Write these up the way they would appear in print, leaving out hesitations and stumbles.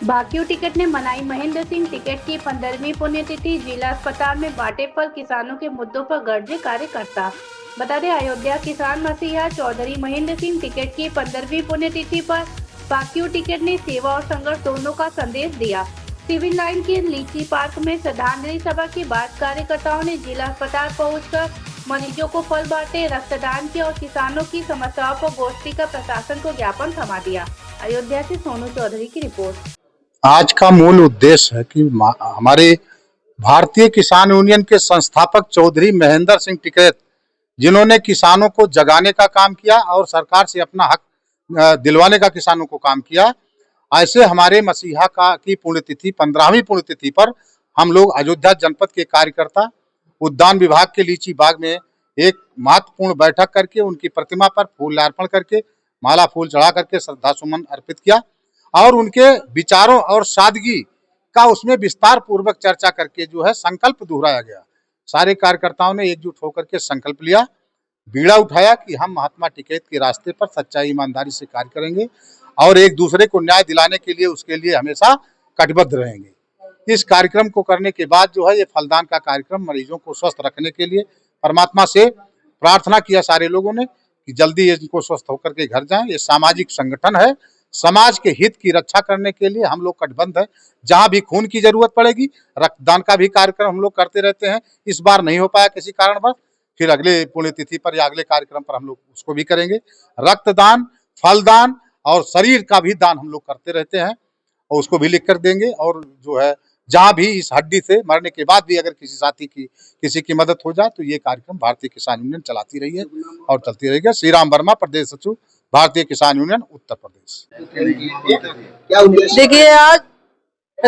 भाकियू ticket ने मनाई Mahendra Singh ticket की 15वीं पुण्यतिथि। जिला अस्पताल में बांटे फल, किसानों के मुद्दों पर गरजे कार्यकर्ता। बता दें, अयोध्या किसान मसीहा चौधरी महेंद्र सिंह टिकट की 15वीं पुण्यतिथि पर भाकियू टिकट ने सेवा और संघर्ष दोनों का संदेश दिया। सिविल लाइन के लीची पार्क में श्रद्धांजलि सभा के बाद कार्यकर्ताओं ने जिला अस्पताल पहुंचकर मरीजों को फल बांटे, रक्तदान किया और किसानों की समस्याओं पर गोष्ठी का प्रशासन को ज्ञापन थमा दिया। अयोध्या से सोनू चौधरी की रिपोर्ट। आज का मूल उद्देश्य है कि हमारे भारतीय किसान यूनियन के संस्थापक चौधरी महेंद्र सिंह टिकैत, जिन्होंने किसानों को जगाने का काम किया और सरकार से अपना हक दिलवाने का किसानों को काम किया, ऐसे हमारे मसीहा का की पुण्यतिथि 15वीं पुण्यतिथि पर हम लोग अयोध्या जनपद के कार्यकर्ता उद्यान विभाग के लीची बाग में एक महत्वपूर्ण बैठक करके उनकी प्रतिमा पर फूल अर्पण करके माला फूल चढ़ा करके श्रद्धा सुमन अर्पित किया और उनके विचारों और सादगी का उसमें विस्तार पूर्वक चर्चा करके जो है संकल्प दोहराया गया। सारे कार्यकर्ताओं ने एकजुट होकर के संकल्प लिया, बीड़ा उठाया कि हम महात्मा टिकैत के रास्ते पर सच्चाई ईमानदारी से कार्य करेंगे और एक दूसरे को न्याय दिलाने के लिए उसके लिए हमेशा कटिबद्ध रहेंगे। इस कार्यक्रम को करने के बाद जो है ये फलदान का कार्यक्रम मरीजों को स्वस्थ रखने के लिए परमात्मा से प्रार्थना किया सारे लोगों ने कि जल्दी इनको स्वस्थ होकर के घर जाएं। ये सामाजिक संगठन है, समाज के हित की रक्षा करने के लिए हम लोग कटिबद्ध है। जहां भी खून की जरूरत पड़ेगी, रक्तदान का भी कार्यक्रम हम लोग करते रहते हैं। इस बार नहीं हो पाया किसी कारणवश, फिर अगले पुण्यतिथि पर या अगले कार्यक्रम पर हम लोग उसको भी करेंगे। रक्तदान, फलदान और शरीर का भी दान हम लोग करते रहते हैं और उसको भी लिख कर देंगे। और जो है जहां भी इस हड्डी से मरने के बाद भी अगर किसी साथी की किसी की मदद हो जाए तो ये कार्यक्रम भारतीय किसान यूनियन चलाती रही है और चलती रहेगी। श्री राम वर्मा, प्रदेश सचिव, भारतीय किसान यूनियन, उत्तर प्रदेश। देखिए, आज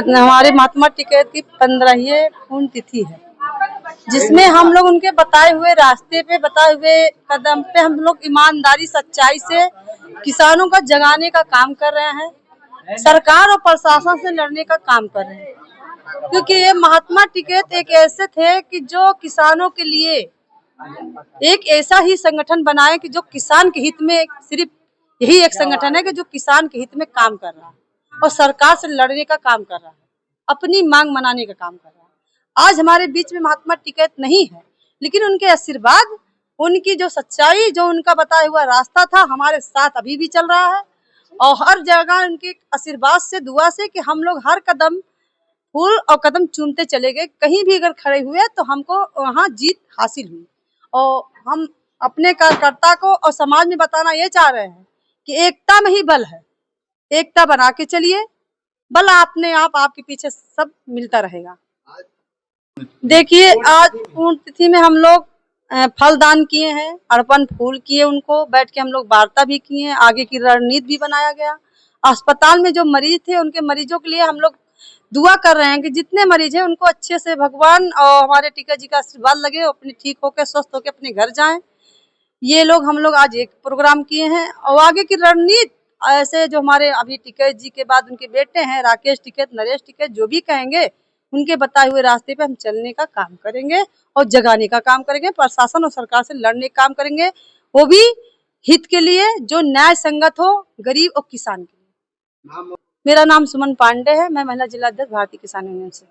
हमारे महात्मा टिकैत की 15वीं पुण्यतिथि है, जिसमें हम लोग उनके बताए हुए रास्ते पे, बताए हुए कदम पे हम लोग ईमानदारी सच्चाई से किसानों का जगाने का काम कर रहे हैं, सरकार और प्रशासन से लड़ने का काम कर रहे हैं। क्योंकि ये महात्मा टिकैत एक ऐसे थे कि जो किसानों के लिए एक ऐसा ही संगठन बनाए कि जो किसान के हित में, सिर्फ यही एक संगठन है कि जो किसान के हित में काम कर रहा है और सरकार से लड़ने का काम कर रहा है, अपनी मांग मनाने का काम कर रहा है। आज हमारे बीच में महात्मा टिकैत नहीं है, लेकिन उनके आशीर्वाद, उनकी जो सच्चाई, जो उनका बताया हुआ रास्ता था, हमारे साथ अभी भी चल रहा है। और हर जगह उनके आशीर्वाद से, दुआ से कि हम लोग हर कदम फूल और कदम चूमते चले गए। कहीं भी अगर खड़े हुए तो हमको वहाँ जीत हासिल हुई। और हम अपने कार्यकर्ता को और समाज में बताना ये चाह रहे हैं कि एकता में ही बल है, एकता बना के चलिए, बल अपने आप आपके पीछे सब मिलता रहेगा। देखिए, आज पुण्यतिथि में हम लोग फलदान किए हैं, अर्पण फूल किए, उनको बैठ के हम लोग वार्ता भी किए हैं, आगे की रणनीति भी बनाया गया। अस्पताल में जो मरीज थे उनके मरीजों के लिए हम लोग दुआ कर रहे हैं कि जितने मरीज हैं उनको अच्छे से भगवान और हमारे टिकैत जी का आशीर्वाद लगे, अपने ठीक होकर स्वस्थ होकर अपने घर जाएं। ये लोग हम लोग आज एक प्रोग्राम किए हैं और आगे की रणनीति ऐसे जो हमारे अभी टिकैत जी के बाद उनके बेटे हैं राकेश टिकैत, नरेश टिकैत, जो भी कहेंगे उनके बताए हुए रास्ते पे हम चलने का काम करेंगे और जगाने का काम करेंगे, प्रशासन और सरकार से लड़ने का काम करेंगे, वो भी हित के लिए जो न्याय संगत हो, गरीब और किसान के लिए। मेरा नाम सुमन पांडे है, मैं महिला जिला अध्यक्ष भारतीय किसान यूनियन से।